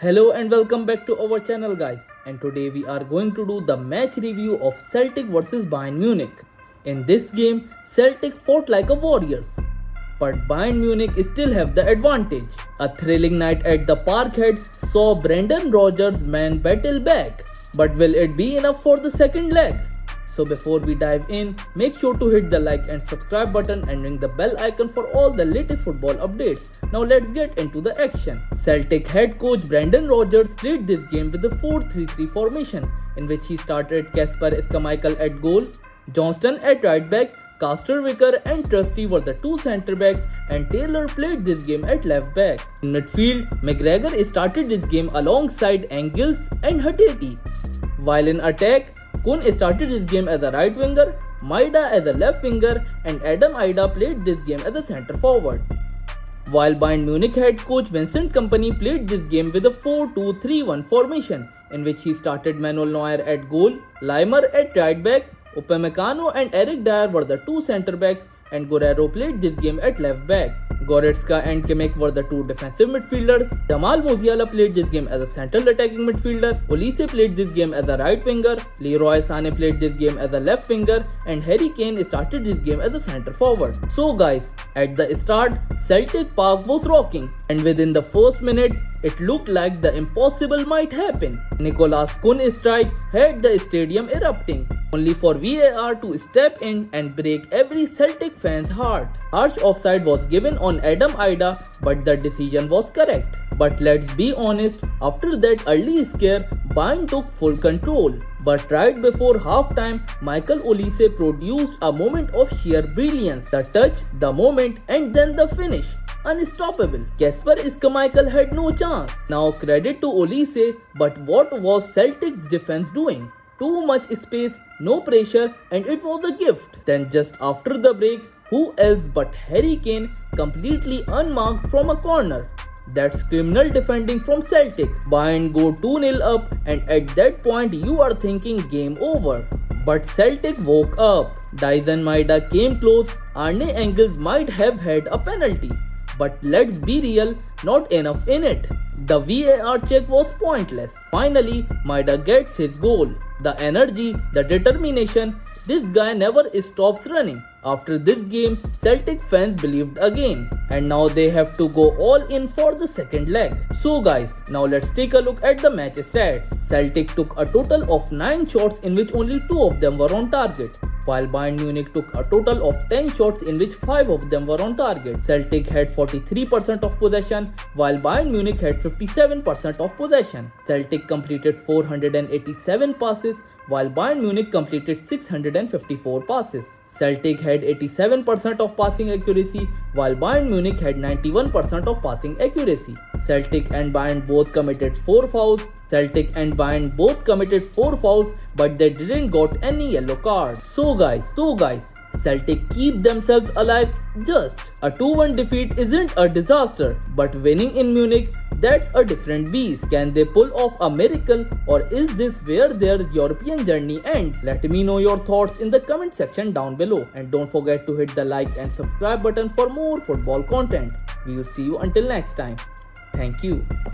Hello and welcome back to our channel guys, and today we are going to do the match review of Celtic vs Bayern Munich. In this game, Celtic fought like a warriors, but Bayern Munich still have the advantage. A thrilling night at the Parkhead saw Brendan Rodgers' men battle back, but will it be enough for the second leg? So before we dive in, make sure to hit the like and subscribe button and ring the bell icon for all the latest football updates. Now let's get into the action. Celtic head coach Brendan Rodgers played this game with the 4-3-3 formation, in which he started Kasper Schmeichel at goal, Johnston at right back, Casper Vicker and Trusty were the two centre backs, and Taylor played this game at left back. In midfield, McGregor started this game alongside Engels and Hatate, while in attack, Kun started this game as a right winger, Maida as a left winger, and Adam Ida played this game as a centre forward. While Bayern Munich head coach Vincent Kompany played this game with a 4-2-3-1 formation, in which he started Manuel Neuer at goal, Laimer at right back, Upamecano and Eric Dyer were the two centre backs, and Guerrero played this game at left back. Goretzka and Kimmich were the two defensive midfielders. Jamal Musiala played this game as a central attacking midfielder. Olise played this game as a right winger. Leroy Sané played this game as a left winger, and Harry Kane started this game as a centre forward. So guys, at the start, Celtic Park was rocking, and within the first minute, it looked like the impossible might happen. Nicolas Kun's strike had the stadium erupting, only for VAR to step in and break every Celtic fan's heart. Harsh offside was given on Adam Ida, but the decision was correct. But let's be honest, after that early scare, Bayern took full control. But right before halftime, Michael Olise produced a moment of sheer brilliance. The touch, the moment, and then the finish. Unstoppable. Kasper Schmeichel had no chance. Now credit to Olise, but what was Celtic's defense doing? Too much space, no pressure, and it was a gift. Then just after the break, who else but Harry Kane completely unmarked from a corner? That's criminal defending from Celtic. Bayern go 2-0 up, and at that point you are thinking game over. But Celtic woke up. Dyson Maida came close. Arne Engels might have had a penalty. But let's be real, not enough in it. The VAR check was pointless. Finally, Maida gets his goal. The energy, the determination, this guy never stops running. After this game, Celtic fans believed again, and now they have to go all in for the second leg. So guys, now let's take a look at the match stats. Celtic took a total of 9 shots, in which only 2 of them were on target, while Bayern Munich took a total of 10 shots, in which 5 of them were on target. Celtic had 43% of possession, while Bayern Munich had 57% of possession. Celtic completed 487 passes, while Bayern Munich completed 654 passes. Celtic had 87% of passing accuracy, while Bayern Munich had 91% of passing accuracy. Celtic and Bayern both committed 4 fouls. Celtic and Bayern both committed 4 fouls, but they didn't got any yellow cards. So guys, Celtic keep themselves alive just. A 2-1 defeat isn't a disaster, but winning in Munich, that's a different beast. Can they pull off a miracle, or is this where their European journey ends? Let me know your thoughts in the comment section down below, and don't forget to hit the like and subscribe button for more football content. We will see you until next time. Thank you.